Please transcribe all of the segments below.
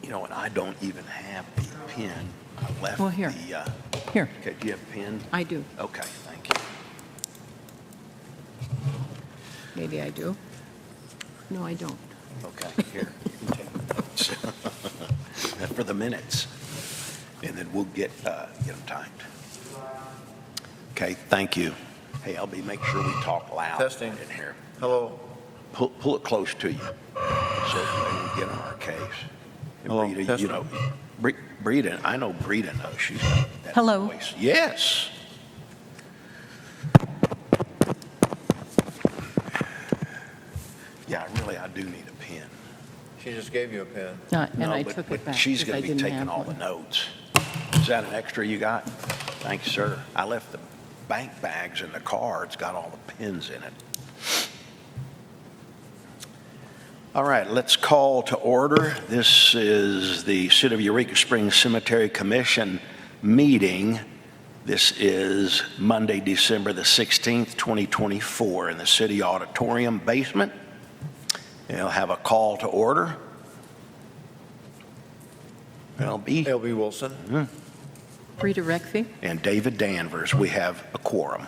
You know, and I don't even have the pen. I left Well, here. Here, Okay, do you have a pen? I do. Okay, thank you. Maybe I do. No, I don't. Okay, here, you can take notes. For the minutes. And then we'll get them typed. Okay, thank you. Hey, LB, make sure we talk loud. Testing. In here. Hello. Pull it close to you so that we get on our case. And Hello, Brita, testing. you know, Brita, I know Brita knows she's got that Hello. voice. Yes. Yeah, I do need a pen. She just gave you a pen. And No, I but- took but it back. She's because going I to be didn't taking have all the one. notes. Is that an extra you got? Thanks, sir. I left the bank bags in the car. It's got all the pens in it. All right, let's call to order. This is the City of Eureka Springs Cemetery Commission meeting. This is Monday, December the 16th, 2024, in the City Auditorium basement. And I'll have a call to order. LB L.B. Wilson. Rita Reckfe? and David Danvers. We have a quorum.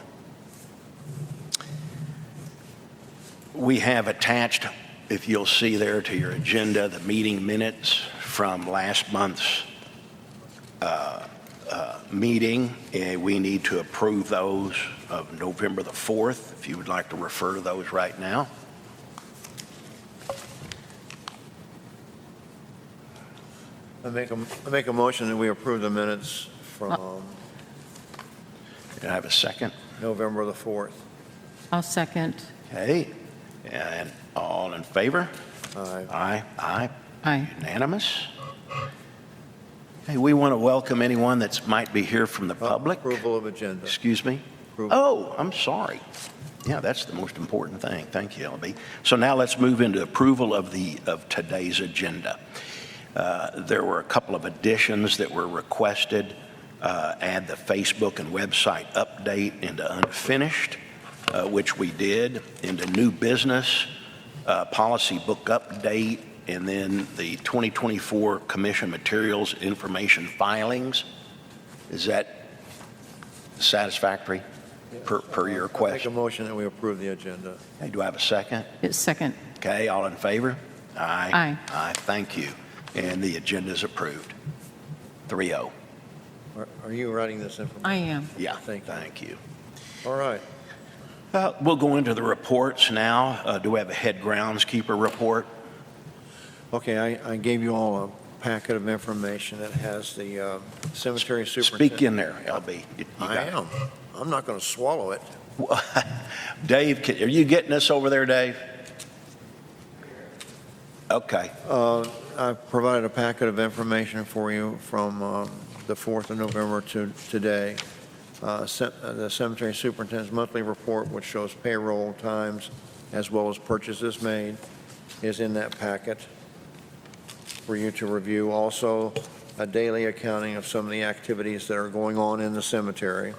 We have attached, if you'll see there to your agenda, the meeting minutes from last month's meeting. And we need to approve those of November the 4th, if you would like to refer to those right now. I make a motion that we approve the minutes from Can I have a second? November the 4th. I'll second. Okay, and all in favor? Aye. Aye, aye. Aye. Unanimous. Hey, we want to welcome anyone that might be here from the public. Approval of agenda. Excuse me? Approval. Oh, I'm sorry. Yeah, that's the most important thing. Thank you, LB. So now let's move into approval of today's agenda. There were a couple of additions that were requested. Add the Facebook and website update into unfinished, which we did, into new business, policy book update, and then the 2024 commission materials information filings. Is that satisfactory per your Make request? a motion that we approve the agenda. Hey, do I have a second? It's second. Okay, all in favor? Aye. Aye. Aye, thank you. And the agenda is approved. 3-0. Are you writing this information? I am. Yeah, Thank you. thank you. All right. We'll go into the reports now. Do we have a head groundskeeper report? Okay, I gave you all a packet of information that has the cemetery Speak superintendent. in there, LB. You I got it. am. I'm not going to swallow it. Dave, are you getting us over there, Dave? Okay. I provided a packet of information for you from the 4th of November to today. The cemetery superintendent's monthly report, which shows payroll times as well as purchases made, is in that packet for you to review. Also, a daily accounting of some of the activities that are going on in the cemetery.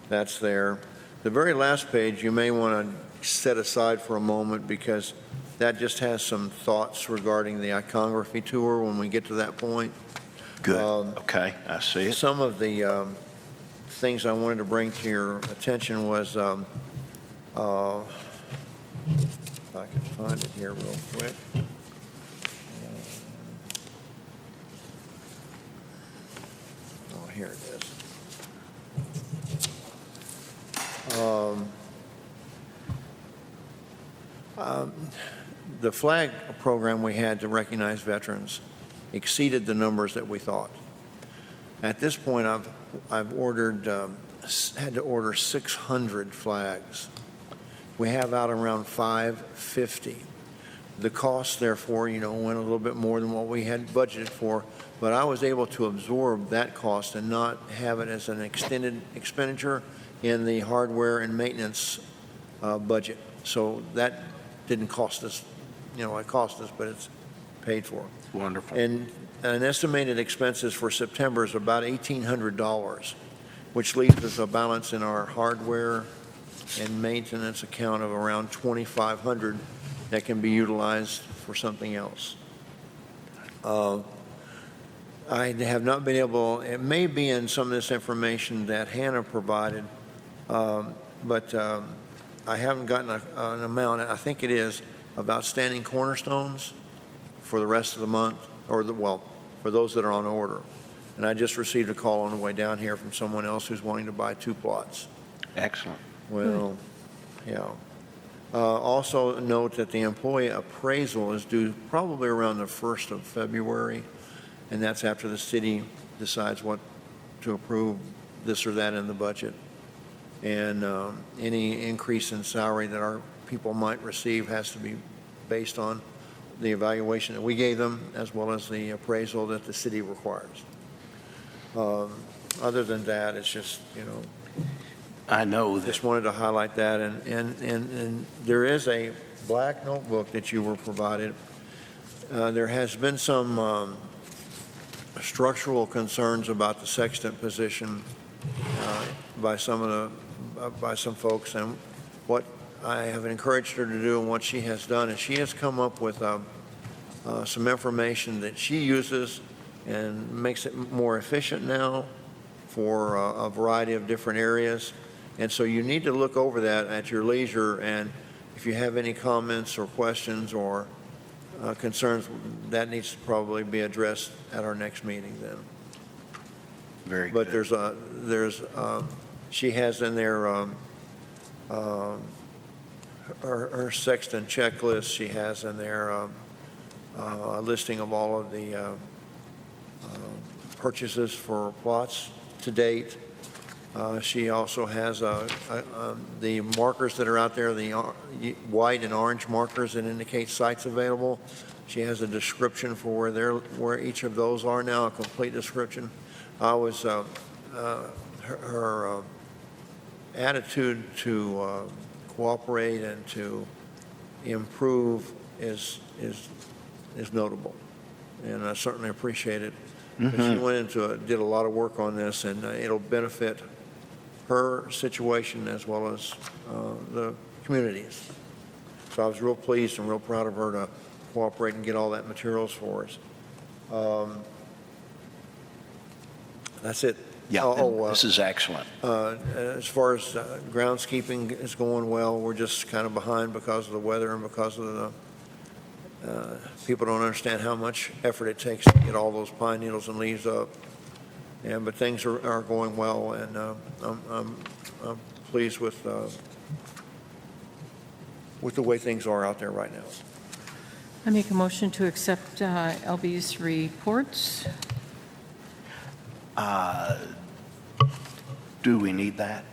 That's there. The very last page you may want to set aside for a moment because that just has some thoughts regarding the iconography tour when we get to that point. Good. Okay, I see it. Some of the things I wanted to bring to your attention was, if I can find it here real quick. Oh, here it is. The flag program we had to recognize veterans exceeded the numbers that we thought. At this point, I've ordered, had to order 600 flags. We have out around 550. The cost, therefore, went a little bit more than what we had budgeted for, but I was able to absorb that cost and not have it as an extended expenditure in the hardware and maintenance budget. So that didn't cost us, it cost us, but it's paid for. Wonderful. And an estimated expenses for September is about $1,800, which leaves us a balance in our hardware and maintenance account of around $2,500 that can be utilized for something else. I have not been able, it may be in some of this information that Hannah provided, but I haven't gotten an amount, I think it is, of outstanding cornerstones for the rest of the month, or for those that are on order. And I just received a call on the way down here from someone else who's wanting to buy 2 plots. Excellent. Well, yeah. Also note that the employee appraisal is due probably around the 1st of February, and that's after the city decides what to approve, this or that in the budget. And any increase in salary that our people might receive has to be based on the evaluation that we gave them, as well as the appraisal that the city requires. Other than that, it's just, I know that, just wanted to highlight that, and there is a black notebook that you were provided. There has been some structural concerns about the sextant position by some folks, and what I have encouraged her to do and what she has done is she has come up with some information that she uses and makes it more efficient now for a variety of different areas. And so you need to look over that at your leisure, and if you have any comments or questions or concerns, that needs to probably be addressed at our next meeting then. very But good. she has in there her sexton checklist. She has in there a listing of all of the purchases for plots to date. She also has the markers that are out there, the white and orange markers that indicate sites available. She has a description for where each of those are now, a complete description. Her attitude to cooperate and to improve is notable, and I certainly appreciate it. But she went did a lot of work on this, and it'll benefit her situation as well as the communities. So I was real pleased and real proud of her to cooperate and get all that materials for us. That's it. Yeah, this is excellent. As far as groundskeeping is going well, we're just kind of behind because of the weather and because of the people don't understand how much effort it takes to get all those pine needles and leaves up. But things are going well, and I'm pleased with the way things are out there right now. I make a motion to accept LB's reports. Do we need that?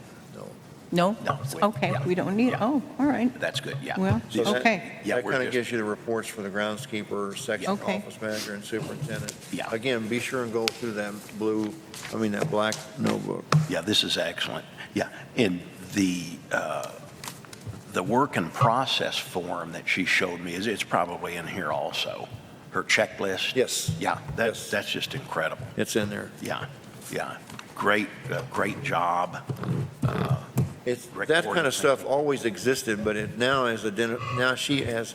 No? No, Okay, yeah. we don't need, all right. That's good, yeah. Well, So that- okay. Yeah, That we're kind of just- gives you the reports for the groundskeeper, section Okay. office manager, and superintendent. Yeah. Again, be sure and go through that that black notebook. Yeah, this is excellent. Yeah, and the work and process form that she showed me, it's probably in here also. Her checklist. Yes. Yeah, Yes. that's just incredible. It's in there. Yeah, yeah. Great job. Great That kind of coordination. stuff always existed, but it now now she has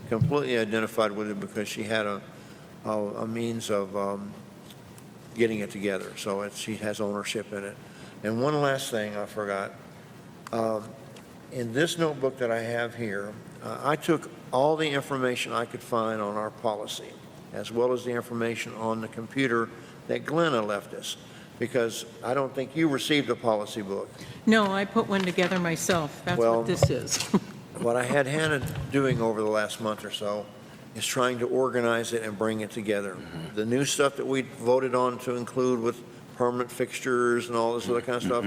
completely identified with it because she had a means of getting it together. So she has ownership in it. And one last thing I forgot. In this notebook that I have here, I took all the information I could find on our policy, as well as the information on the computer that Glenna left us, because I don't think you received a policy book. No, I put one together myself. That's Well- what this is. What I had Hannah doing over the last month or so is trying to organize it and bring it together. The new stuff that we voted on to include with permanent fixtures and all this other kind of stuff.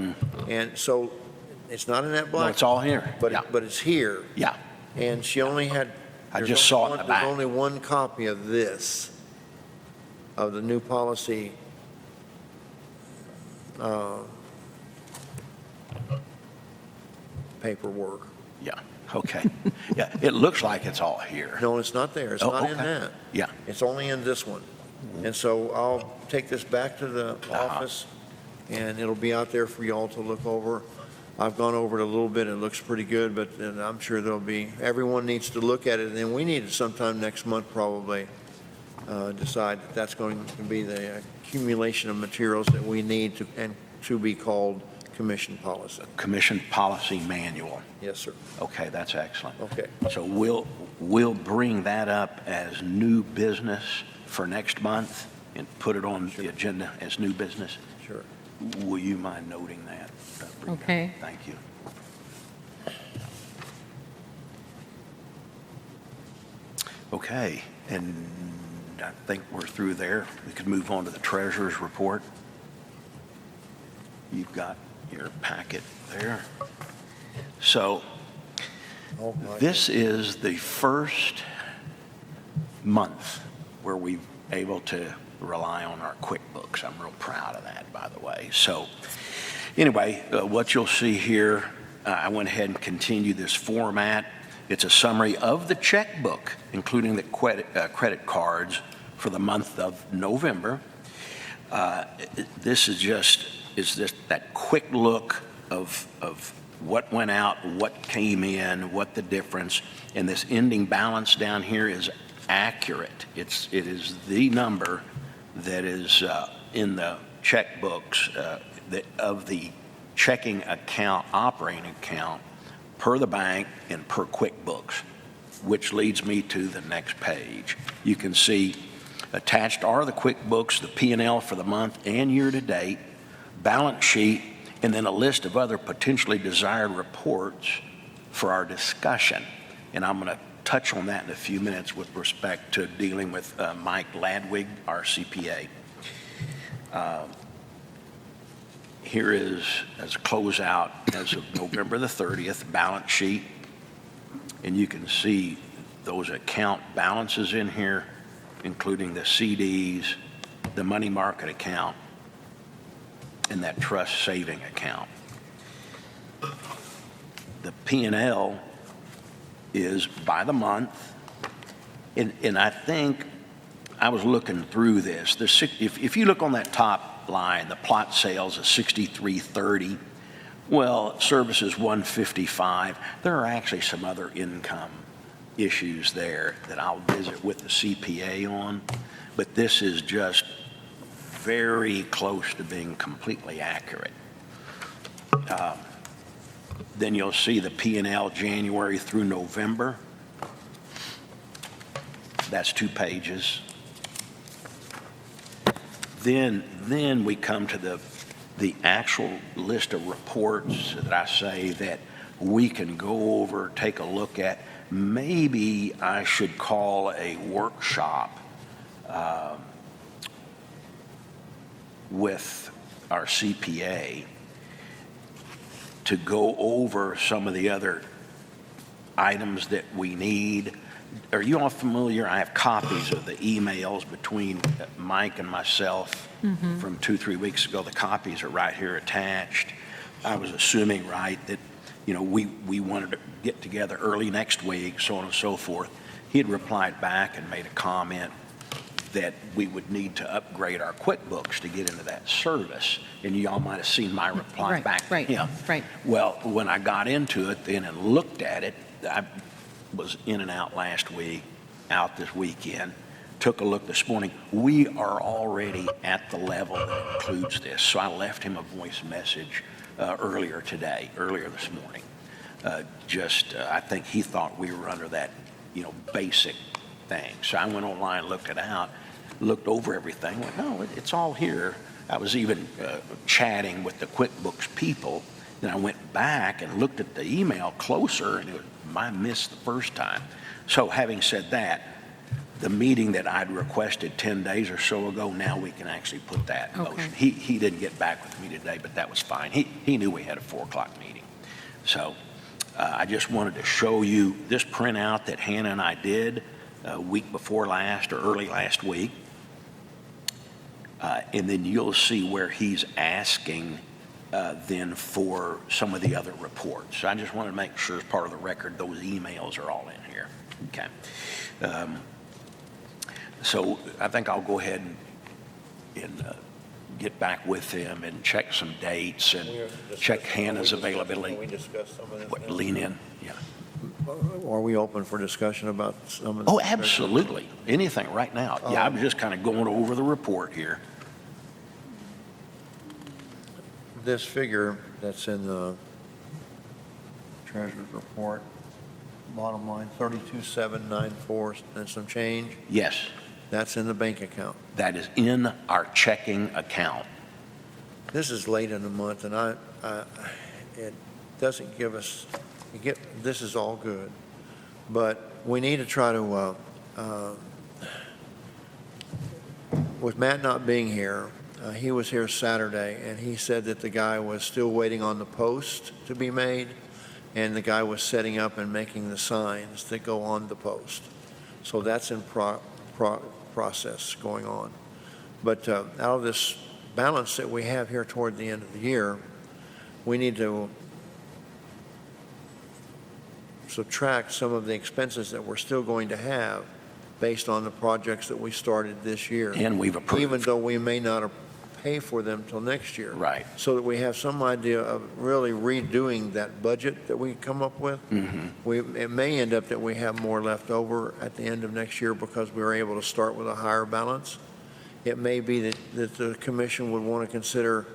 And so it's not in that No, black. it's all here. But, Yeah, but it's here. yeah. And she only had. I there's just only saw it in one- the back. There's only one copy of this, of the new policy. Paperwork. Yeah, okay. Yeah, it looks like it's all here. No, it's not there. It's Oh, not in okay. that. Yeah, It's only in this one. And so I'll take this back to the office, and it'll be out there for y'all to look over. I've gone over it a little bit, it looks pretty good, but then I'm sure everyone needs to look at it, and then we need it sometime next month probably decide that that's going to be the accumulation of materials that we need to be called commission policy. Commission Policy Manual. Yes, sir. Okay, that's excellent. Okay. So we'll bring that up as new business for next month and put it on the agenda as new business. Sure. Will you mind noting that? Rita? Okay. Thank you. Okay, and I think we're through there. We could move on to the treasurer's report. You've got your packet there. So Oh, my this is the first month where we're able to rely on our QuickBooks. I'm real proud of that, by the way. So anyway, what you'll see here, I went ahead and continued this format. It's a summary of the checkbook, including the credit cards for the month of November. This is just that quick look of what went out, what came in, what the difference, and this ending balance down here is accurate. It is the number that is in the checkbooks of the checking account, operating account, per the bank and per QuickBooks, which leads me to the next page. You can see attached are the QuickBooks, the P&L for the month and year to date, balance sheet, and then a list of other potentially desired reports for our discussion. And I'm going to touch on that in a few minutes with respect to dealing with Mike Ladwig, our CPA. Here is, as a closeout, as of November the 30th, balance sheet. And you can see those account balances in here, including the CDs, the money market account, and that trust saving account. The P&L is by the month, and I think I was looking through this. If you look on that top line, the plot sales is 6330. Well, services 155. There are actually some other income issues there that I'll visit with the CPA on, but this is just very close to being completely accurate. Then you'll see the P&L January through November. That's 2 pages. Then we come to the actual list of reports that I say that we can go over, take a look at. Maybe I should call a workshop with our CPA to go over some of the other items that we need. Are you all familiar? I have copies of the emails between Mike and myself from 2-3 weeks ago. The copies are right here attached. I was assuming, right, that, we wanted to get together early next week, so on and so forth. He had replied back and made a comment that we would need to upgrade our QuickBooks to get into that service. And you all might have seen my reply Right, back to right, him. right. Well, when I got into it then and looked at it, I was in and out last week, out this weekend, took a look this morning. We are already at the level that includes this. So I left him a voice message earlier this morning. I think he thought we were under that, basic thing. So I went online, looked it out, looked over everything, went, no, it's all here. I was even chatting with the QuickBooks people. Then I went back and looked at the email closer, and it was my miss the first time. So having said that, the meeting that I'd requested 10 days or so ago, now we can actually put that in Okay. motion. He didn't get back with me today, but that was fine. He knew we had a 4 o'clock meeting. So I just wanted to show you this printout that Hannah and I did week before last or early last week. And then you'll see where he's asking then for some of the other reports. So I just want to make sure as part of the record, those emails are all in here. Okay. So I think I'll go ahead and get back with him and check some dates and check Hannah's availability. Can we discuss some of this? What, now? lean in? Yeah. are we open for discussion about some of the? Oh, absolutely. Anything right now. Yeah, I'm just kind of going over the report here. This figure that's in the treasurer's report, bottom line, 32,794 and some change, Yes, that's in the bank account. that is in our checking account. This is late in the month, and it doesn't give us, this is all good, but we need to try to, with Matt not being here, he was here Saturday, and he said that the guy was still waiting on the post to be made, and the guy was setting up and making the signs that go on the post. So that's in process going on. But out of this balance that we have here toward the end of the year, we need to subtract some of the expenses that we're still going to have based on the projects that we started this year. And we've approved. Even though we may not pay for them till next year. Right. So that we have some idea of really redoing that budget that we come up with. It may end up that we have more left over at the end of next year because we were able to start with a higher balance. It may be that the commission would want to consider,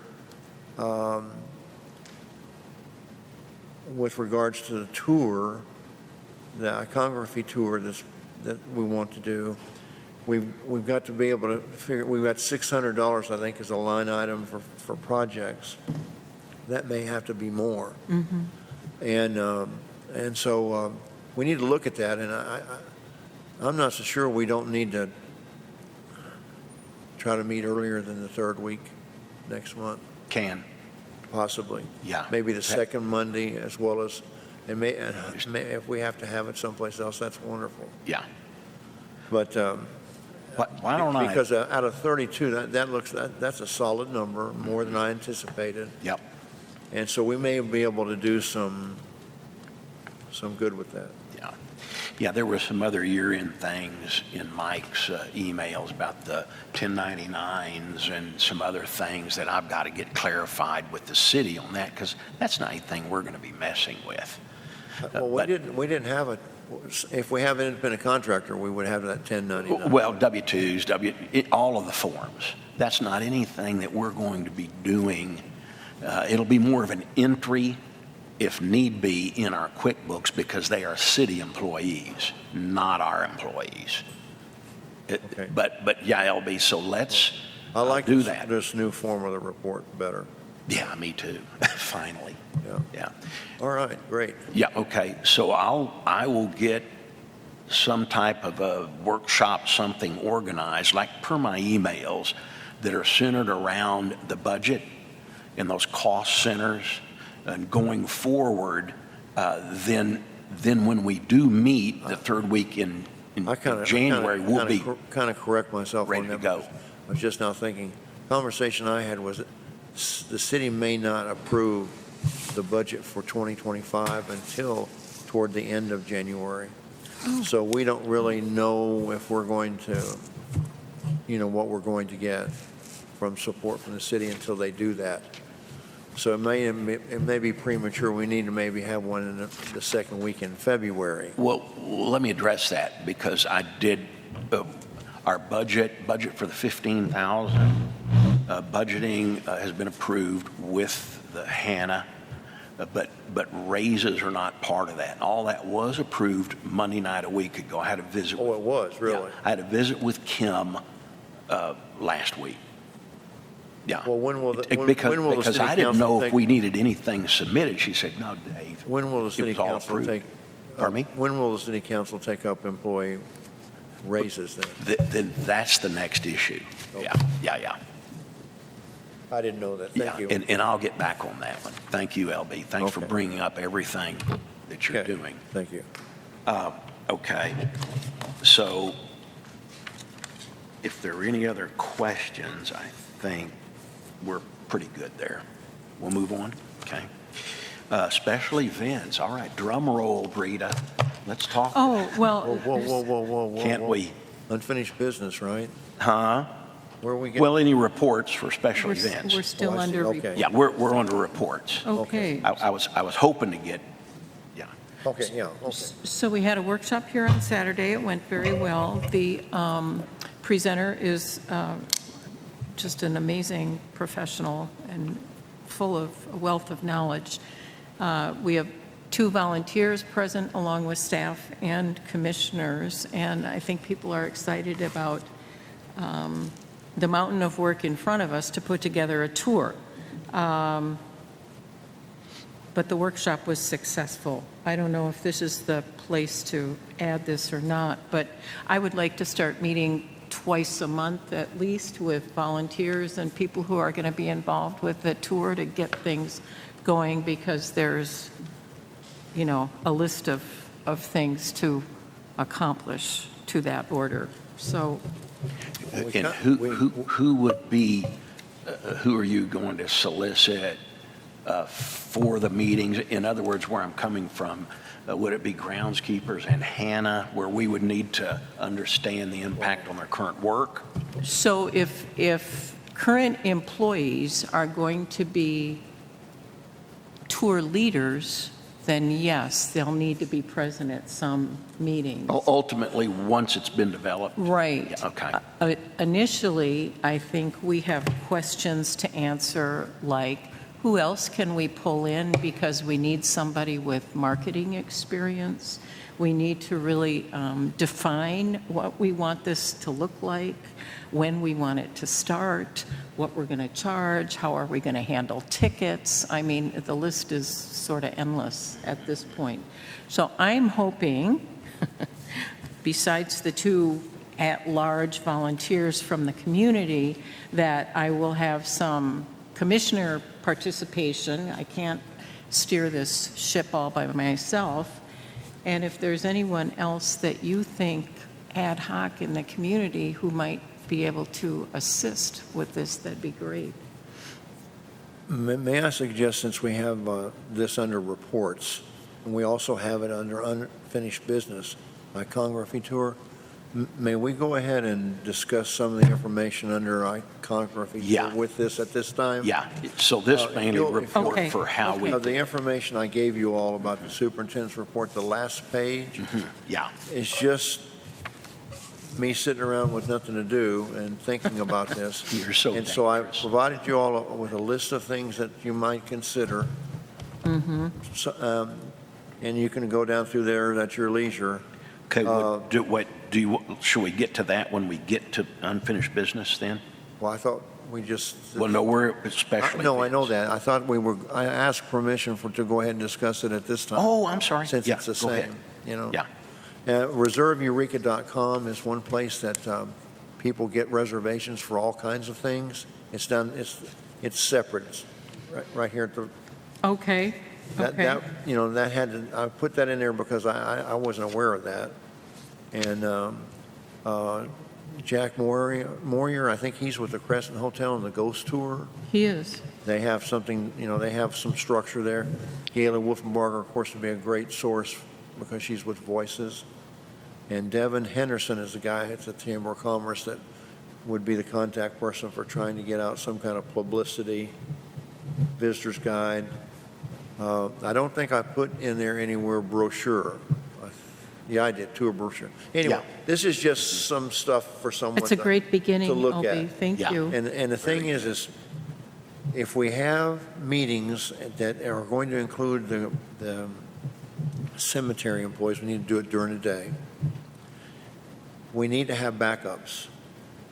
with regards to the tour, the iconography tour that we want to do, we've got to be able to figure, we've got $600, I think, as a line item for projects. That may have to be more. And so we need to look at that, and I'm not so sure we don't need to try to meet earlier than the third week next month, Can. possibly. Yeah. Maybe the second Monday as well as, and if we have to have it someplace else, that's wonderful. Yeah. But Why don't I? because out of 32, that's a solid number, more than I anticipated. Yep. And so we may be able to do some good with that. Yeah. Yeah, there were some other year-end things in Mike's emails about the 1099s and some other things that I've got to get clarified with the city on that, because that's not anything we're going to be messing with. Well, we didn't have if we have an independent contractor, we would have that 1099. Well, W-2s, all of the forms. That's not anything that we're going to be doing. It'll be more of an entry, if need be, in our QuickBooks because they are city employees, not our employees. Okay. But yeah, LB, so let's I like do that. this new form of the report better. Yeah, me too, finally. Yeah. Yeah. All right, great. Yeah, okay, so I will get some type of a workshop, something organized, like per my emails, that are centered around the budget and those cost centers. And going forward, then when we do meet the third week in January, we'll be kind of correct myself ready on to that. go. I was just now thinking, conversation I had was that the city may not approve the budget for 2025 until toward the end of January. So we don't really know if we're going to, what we're going to get from support from the city until they do that. So it may be premature. We need to maybe have one in the second week in February. Well, let me address that, because I did, our budget for the 15,000, budgeting has been approved with the HANA, but raises are not part of that. All that was approved Monday night a week ago. I had a visit. Oh, it was, really? Yeah, I had a visit with Kim last week. Yeah. Well, when will the Because city I didn't council know take? if we needed anything submitted. She said, no, Dave. When will the it city was all council approved. take? Pardon me? When will the city council take up employee raises then? Then that's the next issue. Okay. Yeah. I didn't know that. Thank you. And I'll get back on that one. Thank you, LB. Thanks for Okay. bringing up everything that you're Okay. doing. Thank you. Okay. So if there are any other questions, I think we're pretty good there. We'll move on. Okay. Special events. All right. Drum roll, Rita. Let's talk. Oh, well. Whoa. Can't we? Unfinished business, right? Huh? Where are we getting? Well, any reports for special events? We're still Oh, I see. under. Okay. Yeah, we're under reports. Okay. I was hoping to get, yeah. Okay, yeah, okay. So we had a workshop here on Saturday. It went very well. The presenter is just an amazing professional and full of a wealth of knowledge. We have 2 volunteers present along with staff and commissioners, and I think people are excited about the mountain of work in front of us to put together a tour. But the workshop was successful. I don't know if this is the place to add this or not, but I would like to start meeting twice a month at least with volunteers and people who are going to be involved with the tour to get things going, because there's, you know, a list of things to accomplish to that order. So And who would be, who are you going to solicit for the meetings? In other words, where I'm coming from, would it be groundskeepers and Hannah, where we would need to understand the impact on their current work? So if current employees are going to be tour leaders, then yes, they'll need to be present at some meetings. Ultimately, once it's been developed? Right. Yeah, okay. Initially, I think we have questions to answer, like, who else can we pull in, because we need somebody with marketing experience. We need to really define what we want this to look like, when we want it to start, what we're going to charge, how are we going to handle tickets. I mean, the list is sort of endless at this point. So I'm hoping, besides the 2 at-large volunteers from the community, that I will have some commissioner participation. I can't steer this ship all by myself. And if there's anyone else that you think ad hoc in the community who might be able to assist with this, that'd be great. May I suggest, since we have this under reports, and we also have it under unfinished business, iconography tour, may we go ahead and discuss some of the information under iconography Yeah. tour with this at this time? Yeah, so this mainly you'll- report Okay, for how we, Of the information I gave you all about the superintendent's report, the last page, yeah, is just me sitting around with nothing to do and thinking about this. You're so And so I dangerous. provided you all with a list of things that you might consider. And you can go down through there at your leisure. okay, should we get to that when we get to unfinished business then? Well, I thought we just. Well, no, we're especially. No, I know that. I thought I asked permission to go ahead and discuss it at this time. Oh, I'm sorry. Since Yeah, it's the go ahead. same, you know. Yeah. ReserveEureka.com is one place that people get reservations for all kinds of things. It's done, it's separate. It's right here at the, Okay, okay. that, you know, that had to, I put that in there because I wasn't aware of that. And Jack Moyer, I think he's with the Crescent Hotel on the Ghost Tour. He is. They have something, you know, they have some structure there. Gayla Wolfenbarger, of course, would be a great source because she's with Voices. And Devin Henderson is the guy at the Chamber of Commerce that would be the contact person for trying to get out some kind of publicity, visitor's guide. I don't think I put in there anywhere brochure. Yeah, I did, tour brochure. Anyway, Yeah. this is just some stuff for someone It's a great beginning, to look Opie. at. Thank Yeah. you. And the thing is if we have meetings that are going to include the cemetery employees, we need to do it during the day. We need to have backups.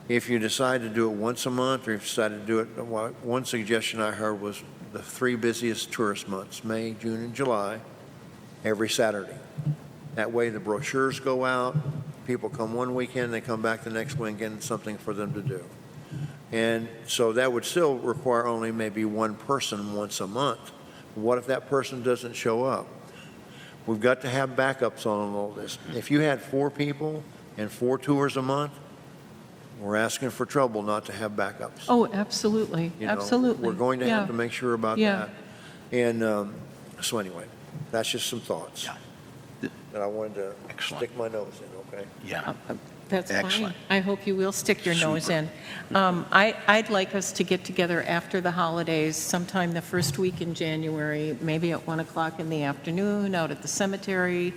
If you decide to do it once a month, or if you decide to do it, one suggestion I heard was the 3 busiest tourist months, May, June, and July, every Saturday. That way the brochures go out, people come one weekend, they come back the next weekend, something for them to do. And so that would still require only maybe one person once a month. What if that person doesn't show up? We've got to have backups on all this. If you had 4 people and 4 tours a month, we're asking for trouble not to have backups. Oh, absolutely, You know, absolutely. We're going to have Yeah. to make sure about Yeah. that. And so anyway, that's just some thoughts. Yeah. that I wanted to Excellent. stick my nose in, okay? Yeah. That's fine. Excellent. I hope you will stick your nose Super. in. I'd like us to get together after the holidays, sometime the first week in January, maybe at 1 o'clock in the afternoon, out at the cemetery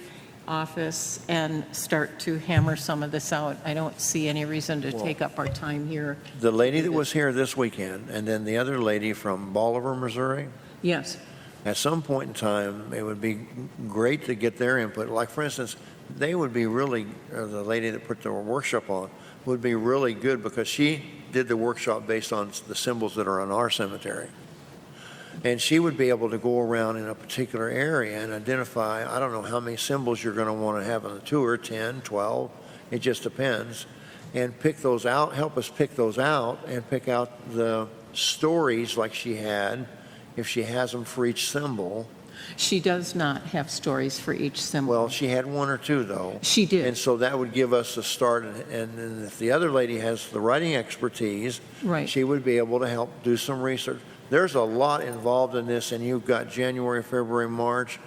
office, and start to hammer some of this out. I don't see any reason to Well, take up our time here. The lady that was here this weekend, and then the other lady from Bolivar, Missouri, Yes, at some point in time, it would be great to get their input. Like, for instance, they would be really, the lady that put the workshop on, would be really good because she did the workshop based on the symbols that are on our cemetery. And she would be able to go around in a particular area and identify, I don't know how many symbols you're going to want to have on the tour, 10, 12, it just depends. And pick those out, help us pick those out and pick out the stories like she had, if she has them for each symbol. she does not have stories for each symbol. Well, she had one or two, though. She did. And so that would give us a start. And then if the other lady has the writing expertise, Right. she would be able to help do some research. There's a lot involved in this, and you've got January, February, March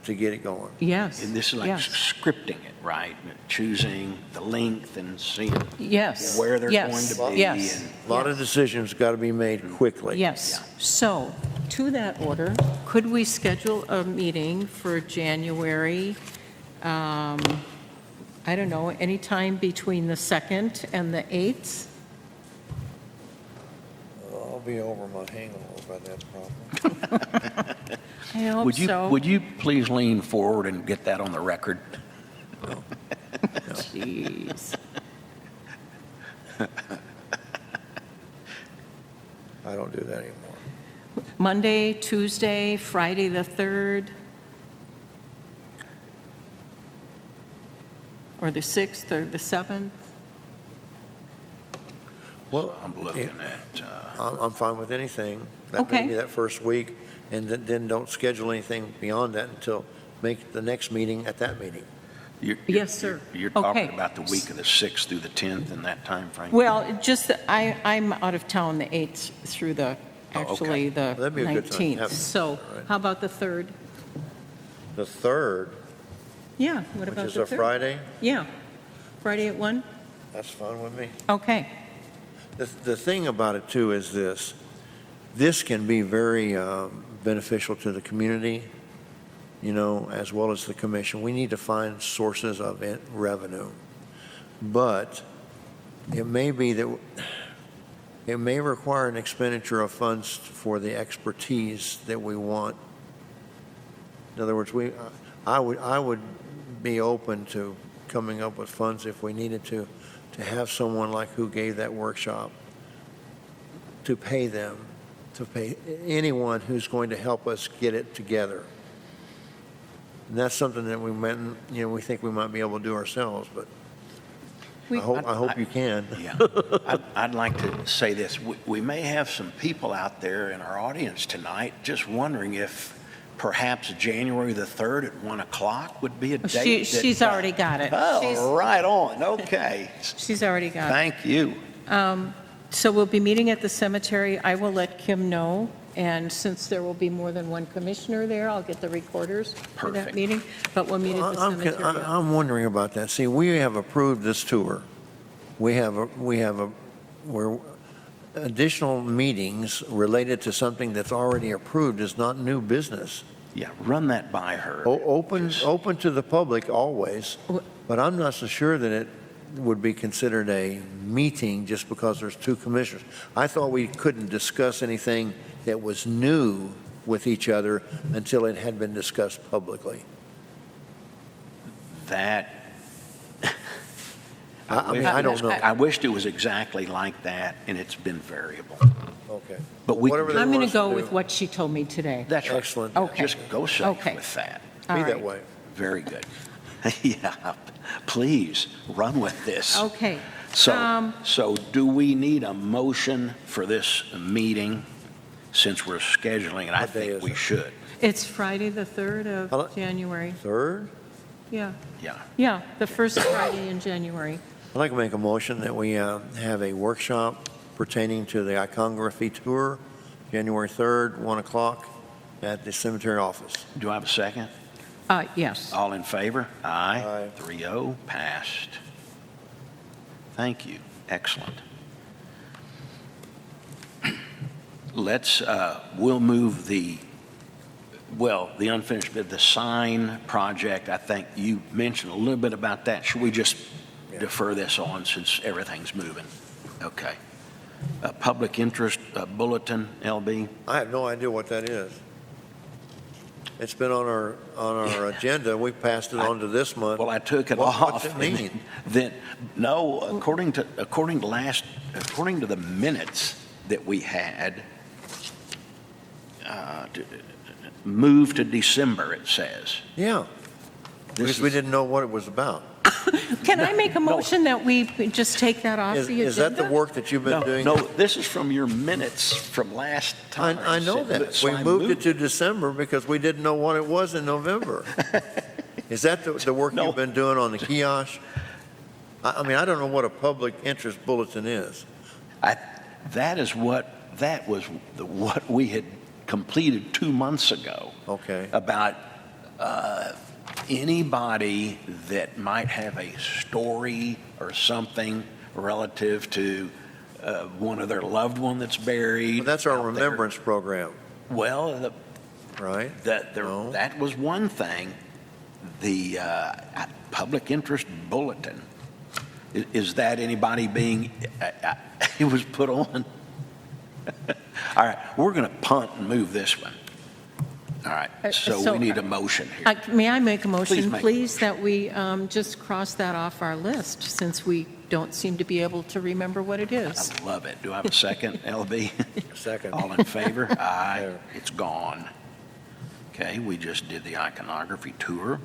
to get it going. Yes, And this is like yes, scripting it, right? Choosing the length and seeing yes. where they're yes, going to be. Yes. And A lot of decisions got to be made quickly. Yes. So, to that order, could we schedule a meeting for January, I don't know, anytime between the 2nd and the 8th? I'll be over my hangover by that problem. I hope so. Would you please lean forward and get that on the record? Jeez. I don't do that anymore. Monday, Tuesday, Friday the 3rd? Or the 6th or the 7th? Well, I'm looking at, I'm fine with anything. That Okay. may be that first week, and then don't schedule anything beyond that until make the next meeting at that meeting. Yes, sir. You're talking Okay. about the week of the 6th through the 10th in that time frame. Well, just, I'm out of town the 8th through the, Oh, okay. actually, the That'd be a good time to 19th. have it. So All right. how about the 3rd? The 3rd, Yeah, what which about is the a 3rd? Friday, Yeah, Friday at 1? that's fine with me. Okay, The thing about it, too, is this can be very beneficial to the community, you know, as well as the commission. We need to find sources of revenue. But it may be that, it may require an expenditure of funds for the expertise that we want. In other words, I would be open to coming up with funds if we needed to have someone like who gave that workshop, to pay them, to pay anyone who's going to help us get it together. And that's something that we think we might be able to do ourselves, but We- I hope you can. Yeah. I'd like to say this. We may have some people out there in our audience tonight just wondering if perhaps January the 3rd at 1 o'clock would be a date. she's already got it. Oh, right on. Okay. She's already got it. Thank you. So we'll be meeting at the cemetery. I will let Kim know, and since there will be more than one commissioner there, I'll get the recorders for that Perfect. meeting, but we'll meet at the cemetery. I'm wondering about that. See, we have approved this tour. We're additional meetings related to something that's already approved is not new business. Yeah, run that by her. Open to the public always, but I'm not so sure that it would be considered a meeting just because there's two commissioners. I thought we couldn't discuss anything that was new with each other until it had been discussed publicly. That, I mean, I don't know. I wished it was exactly like that, and it's been variable. Okay. But we can Whatever do- they I'm want going us to go do, with what she told me today. That's right. Excellent. Okay. Just go safe Okay. with that. All Be that right. way. Very good. Yeah, please, run with this. Okay. So do we need a motion for this meeting since we're scheduling it? I What day think is we it? should. It's Friday, the 3rd Hello? of January. Third? Yeah, Yeah. yeah, the first Friday in January. I'd like to make a motion that we have a workshop pertaining to the iconography tour, January 3rd, 1 o'clock, at the cemetery office. Do I have a second? Yes. All in favor? Aye. Aye. 3-0, passed. Thank you. Excellent. We'll move the unfinished bid, the sign project. I think you mentioned a little bit about that. Should we just defer this on since everything's moving? Okay. Public interest bulletin, LB? I have no idea what that is. It's been on our agenda. We passed it on to this month. Well, I took it What's off. it mean? Then, no, according to the minutes that we had, moved to December, it says. Yeah, because we didn't know what it was about. Can I make a motion that we just take that off the agenda? Is that the work that you've been doing? No, this is from your minutes from last time. I know that. So We I moved it to December because we didn't know what it was in November. Is that the work No. you've been doing on the kiosk? I mean, I don't know what a public interest bulletin is. That was what we had completed 2 months ago. Okay. About anybody that might have a story or something relative to one of their loved one that's buried. But that's our out there. remembrance program, Well, right? No. that was one thing. The public interest bulletin, is that anybody being, it was put on? All right, we're going to punt and move this one. All right, so so- we need a motion here. May I make a motion, make- please, that we just cross that off our list, since we don't seem to be able to remember what it is? I love it. Do I have a second, LB? Second. All in favor? Aye. There. It's gone. Okay, we just did the iconography tour.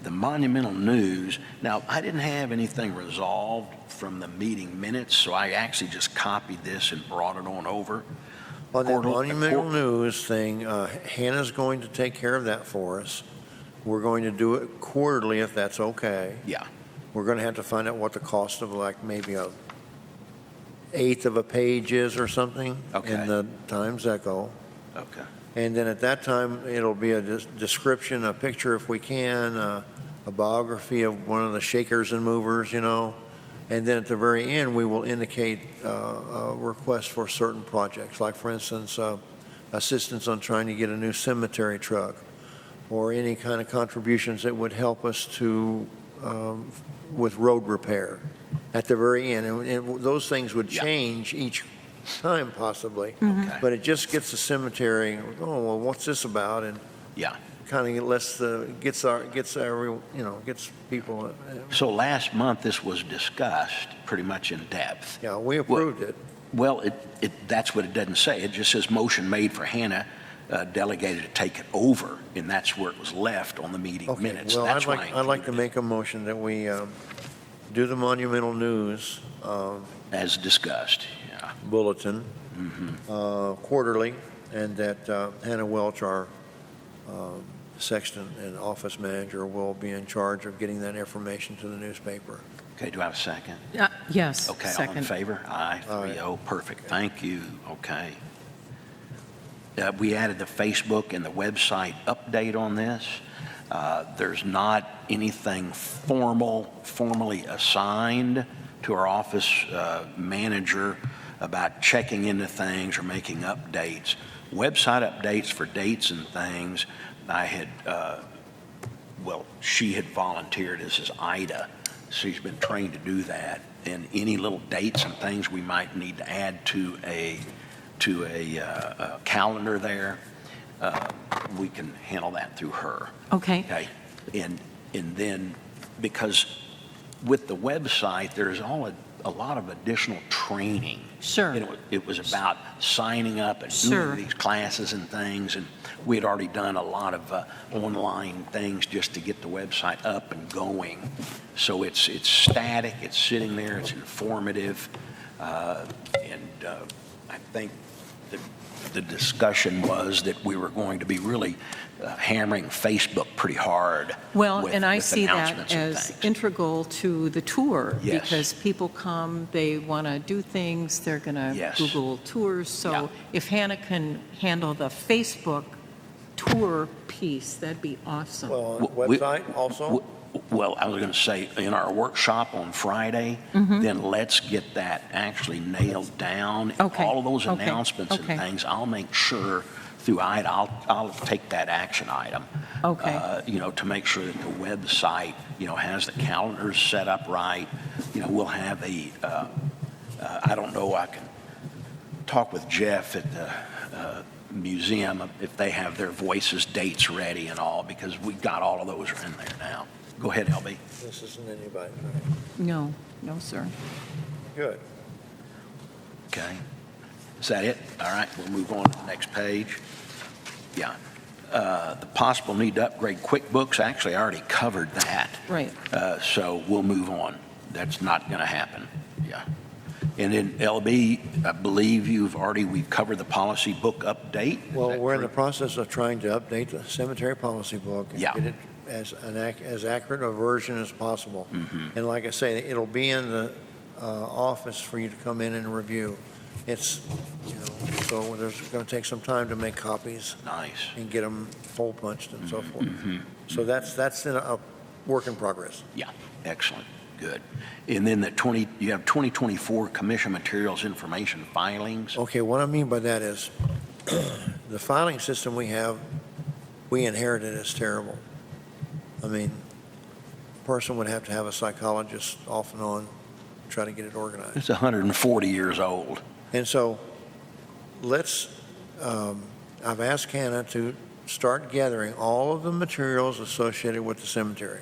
The monumental news, now, I didn't have anything resolved from the meeting minutes, so I actually just copied this and brought it on over. On that Quarterly- monumental news thing, Hannah's going to take care of that for us. We're going to do it quarterly if that's okay. Yeah, We're going to have to find out what the cost of like maybe a eighth of a page is or something Okay. in the Times Echo. okay. And then at that time, it'll be a description, a picture if we can, a biography of one of the shakers and movers, you know. And then at the very end, we will indicate a request for certain projects, like for instance, assistance on trying to get a new cemetery truck, or any kind of contributions that would help us to, with road repair at the very end. And those things would Yeah. change each time possibly. Okay. But it just gets the cemetery, oh, well, what's this about? And Yeah. kind of gets people, So last month, this was discussed pretty much in depth. yeah, we approved it. Well, that's what it doesn't say. It just says motion made for Hannah, delegated to take it over, and that's where it was left on the meeting Okay, minutes. well, That's why I I'd like to included make a motion that we do the monumental news it as discussed. Yeah. bulletin Mm-hmm. quarterly, and that Hannah Welch, our sexton and office manager, will be in charge of getting that information to the newspaper. Okay, do I have a second? Yes, Okay, all in second. favor? Aye, Aye. 3-0, perfect, thank you, okay. We added the Facebook and the website update on this. There's not anything formally assigned to our office manager about checking into things or making updates. Website updates for dates and things, I had, she had volunteered, this is Ida, she's been trained to do that. And any little dates and things we might need to add to a calendar there, we can handle that through her. Okay, Okay, and then, because with the website, there's a lot of additional training. Sure. It was about signing up and Sure. doing these classes and things, and we had already done a lot of online things just to get the website up and going. So it's static, it's sitting there, it's informative, and I think the discussion was that we were going to be really hammering Facebook pretty hard. well, with- and I with see that announcements and as things. integral to the tour. Yes. Because people come, they want to do things, they're going to Yes. Google tours. Yeah. So if Hannah can handle the Facebook tour piece. That'd be awesome. Well, We- website also? Well, I was going to say, in our workshop on Friday, then let's get that actually nailed down. Okay, All of those okay, announcements and okay. things, I'll make sure through I'll take that action item. Okay. To make sure that the website, has the calendars set up right. We'll have I don't know, I can talk with Jeff at the museum if they have their voices, dates ready and all, because we've got all of those in there now. Go ahead, LB. This isn't anybody. No, no, sir. Good. Okay. Is that it? All right, we'll move on to the next page. Yeah. The possible need to upgrade QuickBooks, actually, I already covered that. Right. So we'll move on. That's not going to happen. Yeah. And then LB, I believe we've covered the policy book update. Is Well, that we're in the correct? process of trying to update the cemetery policy book and Yeah. get it as accurate a version as possible. And like I say, it'll be in the office for you to come in and review. It's, so there's going to take some time to make copies Nice. and get them hole punched and so forth. So that's in a work in progress. Yeah, excellent, good. And then you have 2024 commission materials information filings. Okay, what I mean by that is, the filing system we have, we inherited is terrible. I mean, a person would have to have a psychologist off and on, try to get it organized. It's 140 years old. And so, I've asked Hannah to start gathering all of the materials associated with the cemetery.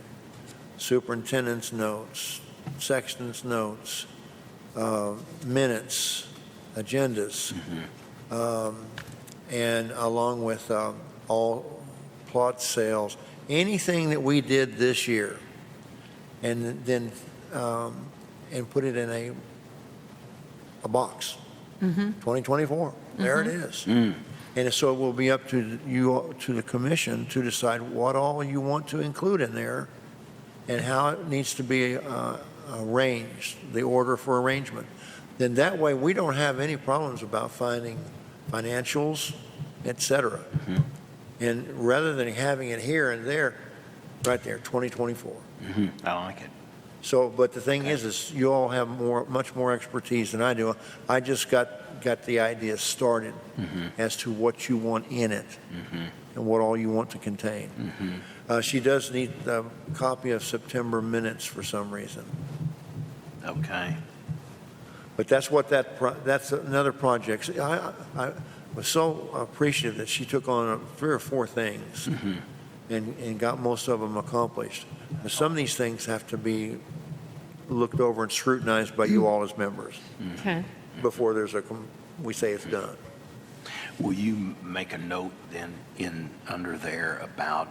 Superintendent's notes, sexton's notes, minutes, agendas, and along with all plot sales, anything that we did this year, and then and put it in a box. 2024, there it is. And so it will be up to you, to the commission, to decide what all you want to include in there and how it needs to be arranged, the order for arrangement. Then that way, we don't have any problems about finding financials, et cetera. And rather than having it here and there, right there, 2024. I like it. So, but the thing is you all have much more expertise than I do. I just got the idea started as to what you want in it and what all you want to contain. She does need a copy of September minutes for some reason. Okay. But that's what that's another project. I was so appreciative that she took on 3 or 4 things and got most of them accomplished. But some of these things have to be looked over and scrutinized by you all as members Okay. before we say it's done. Will you make a note then under there about,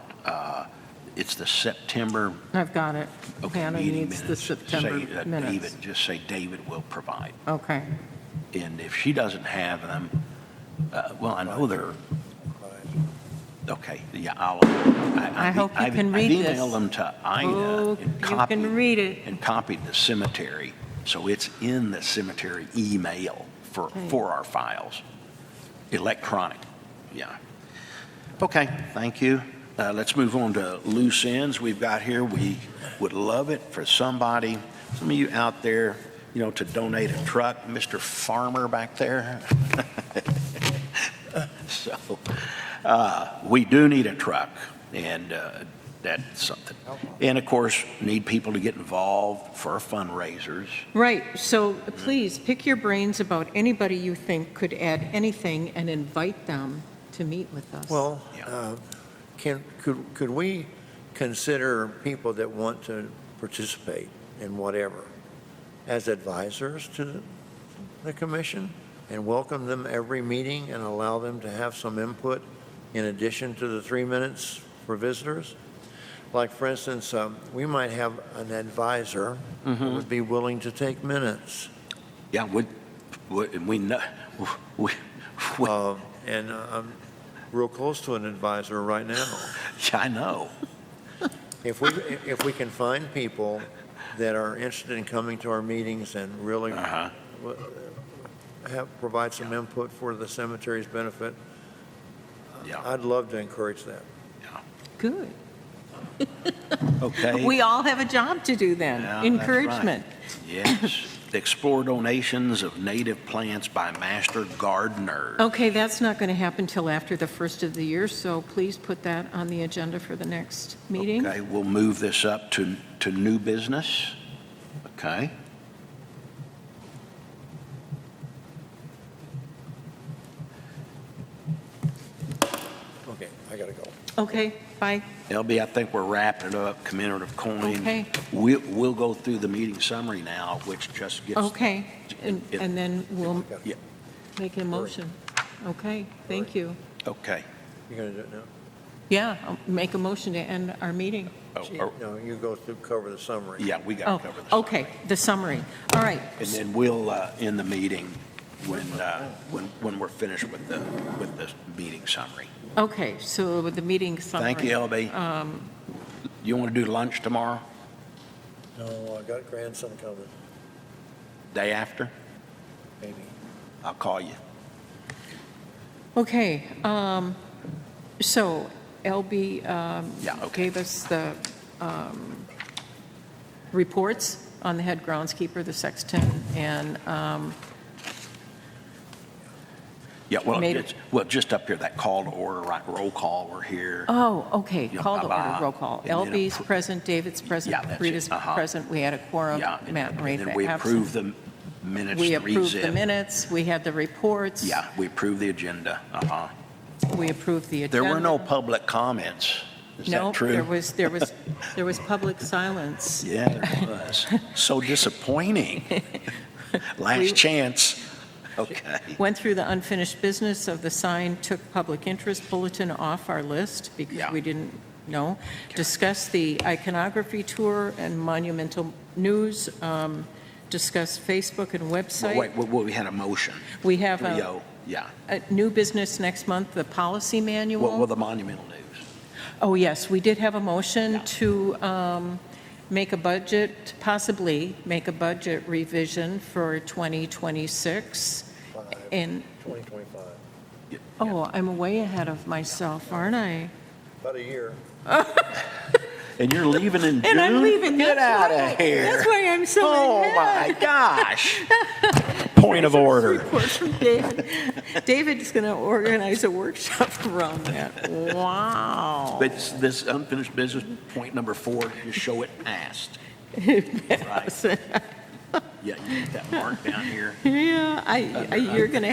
it's the September I've got it. Hannah meeting needs the minutes? September Say, minutes. David, just say David will provide. Okay. And if she doesn't have them, well, I know they're, okay, yeah, I hope you can read I've this. emailed them to Ida Oh, and you can read it. and copied the cemetery, so it's in the cemetery email for our files, electronic, yeah. Okay, thank you. Let's move on to loose ends we've got here. We would love it for some of you out there, to donate a truck. Mr. Farmer back there. So, we do need a truck, and that's something. And of course, need people to get involved for our fundraisers. Right, so please pick your brains about anybody you think could add anything and invite them to meet with us. Well, Yeah. could we consider people that want to participate in whatever as advisors to the commission and welcome them every meeting and allow them to have some input in addition to the 3 minutes for visitors? Like, for instance, we might have an advisor who would be willing to take minutes. Yeah, we know, And I'm real close to an advisor right now. yeah, I know. If we can find people that are interested in coming to our meetings and really provide some input for the cemetery's benefit, Yeah. I'd love to encourage that. Yeah. Good. Okay. We all have a job to do then. Yeah, that's Encouragement. right. Yes. Explore donations of native plants by master gardeners. Okay, that's not going to happen till after the first of the year, so please put that on the agenda for the next meeting. Okay, we'll move this up to new business. Okay. Okay, I gotta go. Okay, bye. LB, I think we're wrapping it up, commemorative coin. Okay. We'll go through the meeting summary now, which just gets. Okay, and then we'll Yeah, make a motion. Okay, thank you. okay. You gonna do it now? Yeah, I'll make a motion to end our meeting. No, you go through, cover the summary. Yeah, we got Oh, to cover this. okay, the summary. All right, And then we'll end the meeting when we're finished with the meeting summary. okay, so with the meeting summary. Thank you, LB. You want to do lunch tomorrow, No, I got grandson coming, day after? maybe. I'll call you. Okay, so LB Yeah, okay. gave us the reports on the head groundskeeper, the sexton, and, Yeah, well, Made- just up here, that call to order, right, roll call, we're here. oh, okay, Yeah, call to order, bye-bye. roll call. And then LB's appro- present, David's present, Yeah, that's it, Rita's uh-huh. present, we had a quorum, Yeah, Matt and and Rita then we absent. approve the minutes, We approved the 3-zip. minutes, we had the reports. Yeah, we approve the agenda, uh-huh. We approved the agenda. There were no public comments, is No, that true? there was public silence. Yeah, there was. So disappointing. Last chance. Okay. Went through the unfinished business of the sign, took public interest bulletin off our list because Yeah. we didn't know. Discussed the iconography tour and monumental news, discussed Facebook and website. Wait, we had a motion. We have 3-0, yeah. a new business next month, the policy manual. Well, the monumental news. Oh, yes, we did have a motion Yeah. to make a budget, possibly make a budget revision for 2026. And, 2025, oh, I'm way ahead of myself, aren't I? about a year. And you're leaving in June? And I'm leaving. Get That's out why- of here. That's why I'm so Oh, ahead. my gosh. Point of order. Report from David. David's going to organize a workshop around that. Wow. But this unfinished business, point number 4, just show it passed. Right. Yeah, you get that mark down here. Yeah, you're going to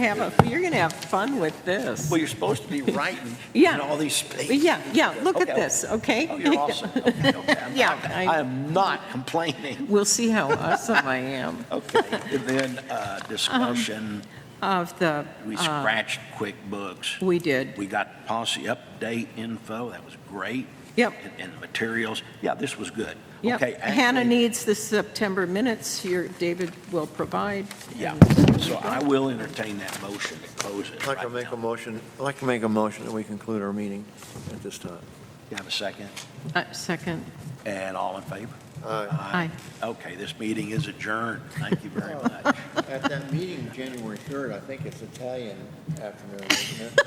have fun with this. Well, you're supposed to be writing Yeah. in all these spaces. Yeah, look at Okay. this, okay? Oh, you're awesome. Okay. Yeah, I am not complaining. We'll see how awesome I am. Okay, and then discussion, Of the, we scratched QuickBooks. we did. We got policy update info, that was great. Yep. And materials, yeah, this was good. Yep. Okay, Hannah actually- needs the September minutes, David will provide. Yeah, and so I will entertain that motion to close it I'd like to right make a now. motion, I'd like to make a motion that we conclude our meeting at this time. You have a second? Second, And all in favor? aye. Okay, this meeting is adjourned. Thank you very much. At that meeting, January 3rd, I think it's Italian afternoon, isn't it?